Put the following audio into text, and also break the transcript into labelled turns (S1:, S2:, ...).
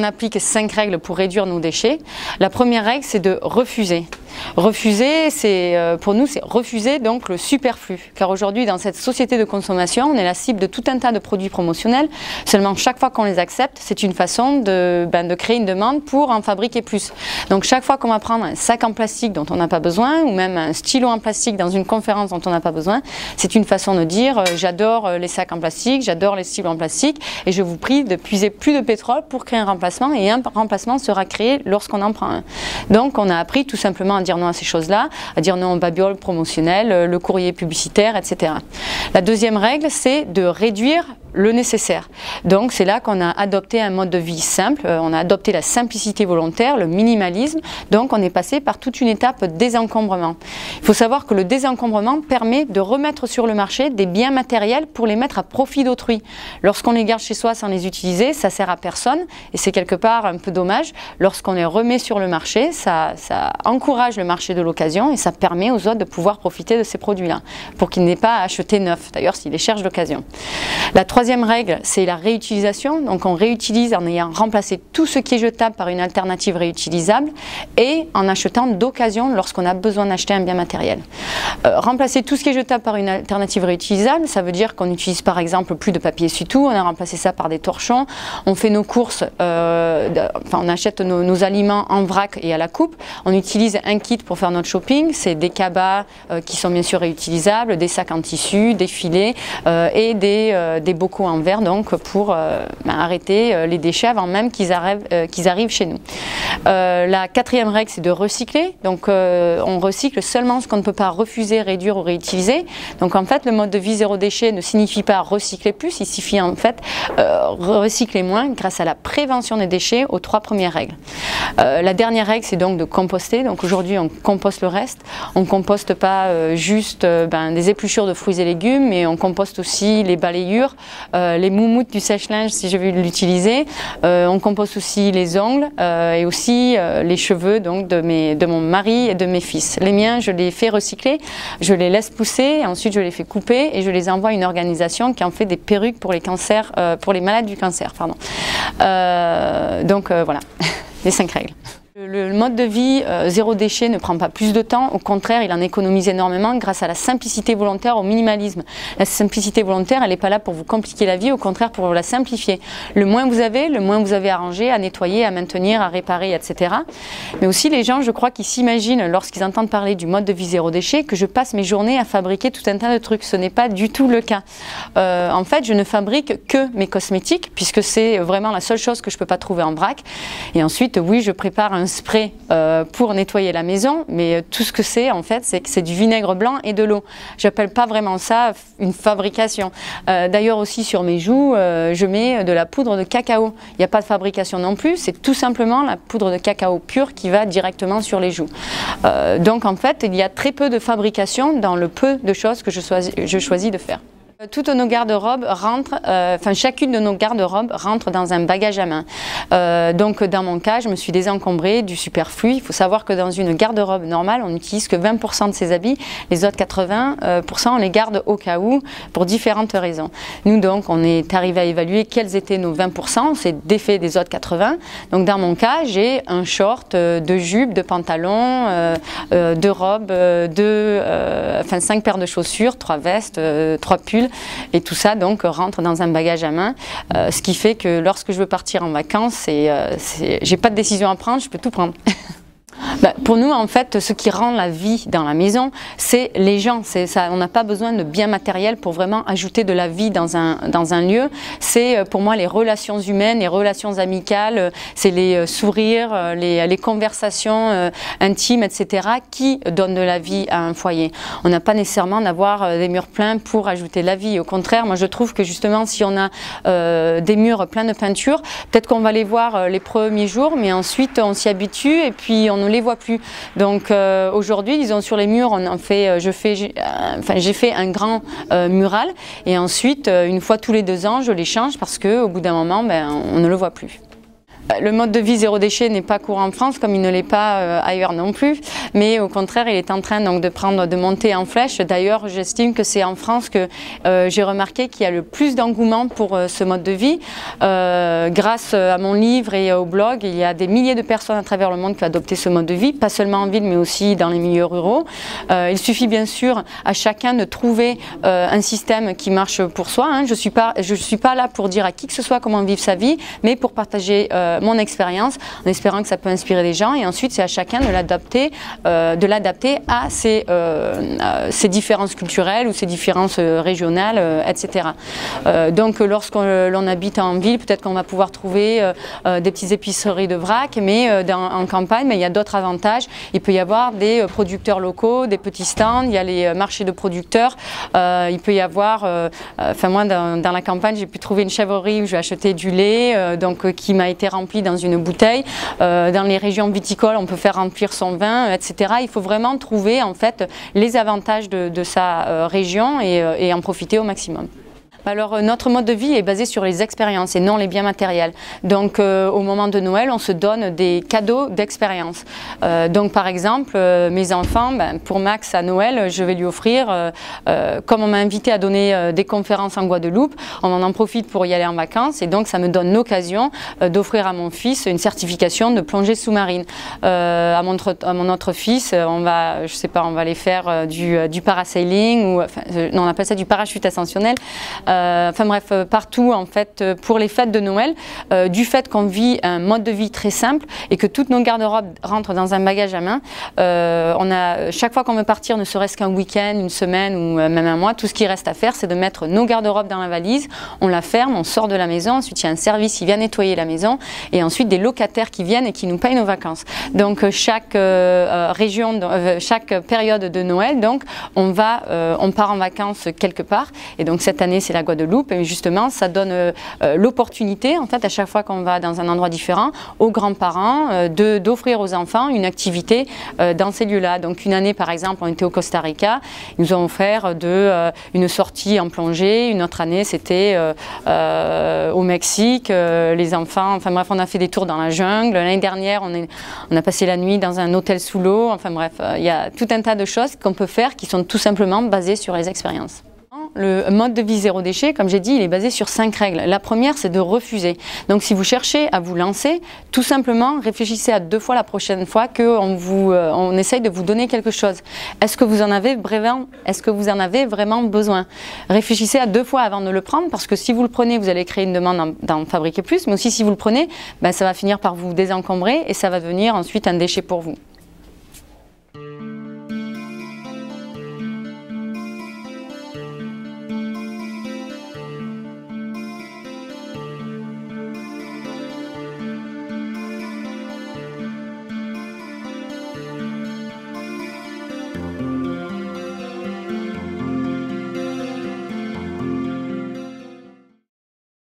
S1: applique 5 règles pour réduire nos déchets. La première règle, c'est de refuser. Refuser, pour nous, c'est refuser donc le superflu. Car aujourd'hui, dans cette société de consommation, on est la cible de tout un tas de produits promotionnels. Seulement, chaque fois qu'on les accepte, c'est une façon de créer une demande pour en fabriquer plus. Donc, chaque fois qu'on va prendre un sac en plastique dont on n'a pas besoin, ou même un stylo en plastique dans une conférence dont on n'a pas besoin, c'est une façon de dire j'adore les sacs en plastique, j'adore les stylos en plastique, et je vous prie de puiser plus de pétrole pour créer un remplacement, et un remplacement sera créé lorsqu'on en prend un. Donc, on a appris tout simplement à dire non à ces choses-là, à dire non aux babioles promotionnelles, le courrier publicitaire, etc. La deuxième règle, c'est de réduire le nécessaire. Donc c'est là qu'on a adopté un mode de vie simple, on a adopté la simplicité volontaire, le minimalisme, donc on est passé par toute une étape désencombrement. Il faut savoir que le désencombrement permet de remettre sur le marché des biens matériels pour les mettre à profit d'autrui. Lorsqu'on les garde chez soi sans les utiliser, ça sert à personne et c'est quelque part un peu dommage. Lorsqu'on les remet sur le marché, ça encourage le marché de l'occasion et ça permet aux autres de pouvoir profiter de ces produits-là pour qu'ils n'aient pas à acheter neuf, d'ailleurs s'ils les cherchent d'occasion. La troisième règle, c'est la réutilisation. Donc on réutilise en ayant remplacé tout ce qui est jetable par une alternative réutilisable et en achetant d'occasion lorsqu'on a besoin d'acheter un bien matériel. Remplacer tout ce qui est jetable par une alternative réutilisable, ça veut dire qu'on utilise par exemple plus de papier essuie-tout, on a remplacé ça par des torchons, on fait nos courses, on achète nos aliments en vrac et à la coupe, on utilise un kit pour faire notre shopping, c'est des cabas qui sont bien sûr réutilisables, des sacs en tissu, des filets et des bocaux en verre donc pour arrêter les déchets avant même qu'ils arrivent chez nous. La quatrième règle, c'est de recycler. Donc on recycle seulement ce qu'on ne peut pas refuser, réduire ou réutiliser. Donc en fait le mode de vie zéro déchet ne signifie pas recycler plus, il suffit en fait recycler moins grâce à la prévention des déchets aux 3 premières règles. La dernière règle, c'est donc de composter. Donc aujourd'hui on composte le reste. On ne composte pas juste des épluchures de fruits et légumes, mais on composte aussi les balayures, les moumoutes du sèche-linge si je veux l'utiliser. On composte aussi les ongles et aussi les cheveux donc de mon mari et de mes fils. Les miens, je les fais recycler, je les laisse pousser, et ensuite je les fais couper et je les envoie à une organisation qui en fait des perruques pour les cancers, pour les malades du cancer. Pardon. Voilà, les 5 règles. Le mode de vie zéro déchet ne prend pas plus de temps, au contraire il en économise énormément grâce à la simplicité volontaire, au minimalisme. La simplicité volontaire, elle n'est pas là pour vous compliquer la vie, au contraire pour vous la simplifier. Le moins vous avez à ranger, à nettoyer, à maintenir, à réparer, etc. Mais aussi les gens, je crois qu'ils s'imaginent lorsqu'ils entendent parler du mode de vie zéro déchet que je passe mes journées à fabriquer tout un tas de trucs. Ce n'est pas du tout le cas. En fait, je ne fabrique que mes cosmétiques puisque c'est vraiment la seule chose que je ne peux pas trouver en vrac. Et ensuite, oui, je prépare un spray pour nettoyer la maison, mais tout ce que c'est en fait, c'est que c'est du vinaigre blanc et de l'eau. J'appelle pas vraiment ça une fabrication. D'ailleurs aussi sur mes joues, je mets de la poudre de cacao. Il n'y a pas de fabrication non plus, c'est tout simplement la poudre de cacao pure qui va directement sur les joues. Donc en fait, il y a très peu de fabrication dans le peu de choses que je choisis de faire. Toutes nos garde-robes rentrent, chacune de nos garde-robes rentre dans un bagage à main. Donc dans mon cas, je me suis désencombrée du superflu. Il faut savoir que dans une garde-robe normale, on n'utilise que 20% de ses habits. Les autres 80%, on les garde au cas où, pour différentes raisons. Nous donc, on est arrivé à évaluer quels étaient nos 20%. On s'est défait des autres 80%. Donc dans mon cas, j'ai un short, 2 jupes, 2 pantalons, 2 robes, 5 paires de chaussures, 3 vestes, 3 pulls. Et tout ça donc rentre dans un bagage à main, ce qui fait que lorsque je veux partir en vacances, j'ai pas de décision à prendre, je peux tout prendre. Pour nous, en fait, ce qui rend la vie dans la maison, c'est les gens. On n'a pas besoin de biens matériels pour vraiment ajouter de la vie dans un lieu. C'est pour moi les relations humaines, les relations amicales, c'est les sourires, les conversations intimes, etc. qui donnent de la vie à un foyer. On n'a pas nécessairement d'avoir des murs pleins pour ajouter de la vie. Au contraire, moi je trouve que justement si on a des murs pleins de peinture, peut-être qu'on va les voir les premiers jours, mais ensuite on s'y habitue et puis on ne les voit plus. Donc aujourd'hui, disons sur les murs, j'ai fait un grand mural et ensuite, une fois tous les 2 ans, je les change parce qu'au bout d'un moment, on ne le voit plus. Le mode de vie zéro déchet n'est pas courant en France, comme il ne l'est pas ailleurs non plus, mais au contraire, il est en train donc de monter en flèche. D'ailleurs, j'estime que c'est en France que j'ai remarqué qu'il y a le plus d'engouement pour ce mode de vie. Grâce à mon livre et au blog, il y a des milliers de personnes à travers le monde qui ont adopté ce mode de vie, pas seulement en ville, mais aussi dans les milieux ruraux. Il suffit bien sûr à chacun de trouver un système qui marche pour soi. Hein. Je suis pas là pour dire à qui que ce soit comment vivre sa vie, mais pour partager mon expérience, en espérant que ça peut inspirer les gens, et ensuite c'est à chacun de l'adapter à ses différences culturelles ou ses différences régionales, etc. Donc lorsqu'on habite en ville, peut-être qu'on va pouvoir trouver des petites épiceries de vrac, mais en campagne, il y a d'autres avantages. Il peut y avoir des producteurs locaux, des petits stands, il y a les marchés de producteurs, il peut y avoir, moi dans la campagne, j'ai pu trouver une chèvrerie où j'ai acheté du lait, qui m'a été rempli dans une bouteille. Dans les régions viticoles, on peut faire remplir son vin, etc. Il faut vraiment trouver en fait les avantages de sa région et en profiter au maximum. Alors notre mode de vie est basé sur les expériences et non les biens matériels. Donc au moment de Noël, on se donne des cadeaux d'expérience. Donc par exemple, mes enfants, pour Max à Noël, je vais lui offrir, comme on m'a invité à donner des conférences en Guadeloupe, on en profite pour y aller en vacances et donc ça me donne l'occasion d'offrir à mon fils une certification de plongée sous-marine. À mon autre fils, on va aller faire du parasailing, ou non, on appelle ça du parachute ascensionnel. Partout en fait pour les fêtes de Noël, du fait qu'on vit un mode de vie très simple et que toutes nos garde-robes rentrent dans un bagage à main, chaque fois qu'on veut partir, ne serait-ce qu'un week-end, une semaine ou même un mois, tout ce qui reste à faire, c'est de mettre nos garde-robes dans la valise, on la ferme, on sort de la maison, ensuite il y a un service qui vient nettoyer la maison et ensuite des locataires qui viennent et qui nous payent nos vacances. Donc chaque période de Noël, donc on part en vacances quelque part, et donc cette année c'est la Guadeloupe, et justement ça donne l'opportunité en fait à chaque fois qu'on va dans un endroit différent aux grands-parents d'offrir aux enfants une activité dans ces lieux-là. Donc une année par exemple on était au Costa Rica, ils nous ont offert une sortie en plongée, une autre année c'était au Mexique, les enfants, on a fait des tours dans la jungle, l'année dernière on a passé la nuit dans un hôtel sous l'eau, il y a tout un tas de choses qu'on peut faire qui sont tout simplement basées sur les expériences. Le mode de vie zéro déchet, comme j'ai dit, il est basé sur 5 règles. La première, c'est de refuser. Donc si vous cherchez à vous lancer, tout simplement réfléchissez à 2 fois la prochaine fois qu'on essaye de vous donner quelque chose. Est-ce que vous en avez vraiment besoin? Réfléchissez à 2 fois avant de le prendre, parce que si vous le prenez, vous allez créer une demande d'en fabriquer plus, mais aussi si vous le prenez, ça va finir par vous désencombrer et ça va devenir ensuite un déchet pour vous.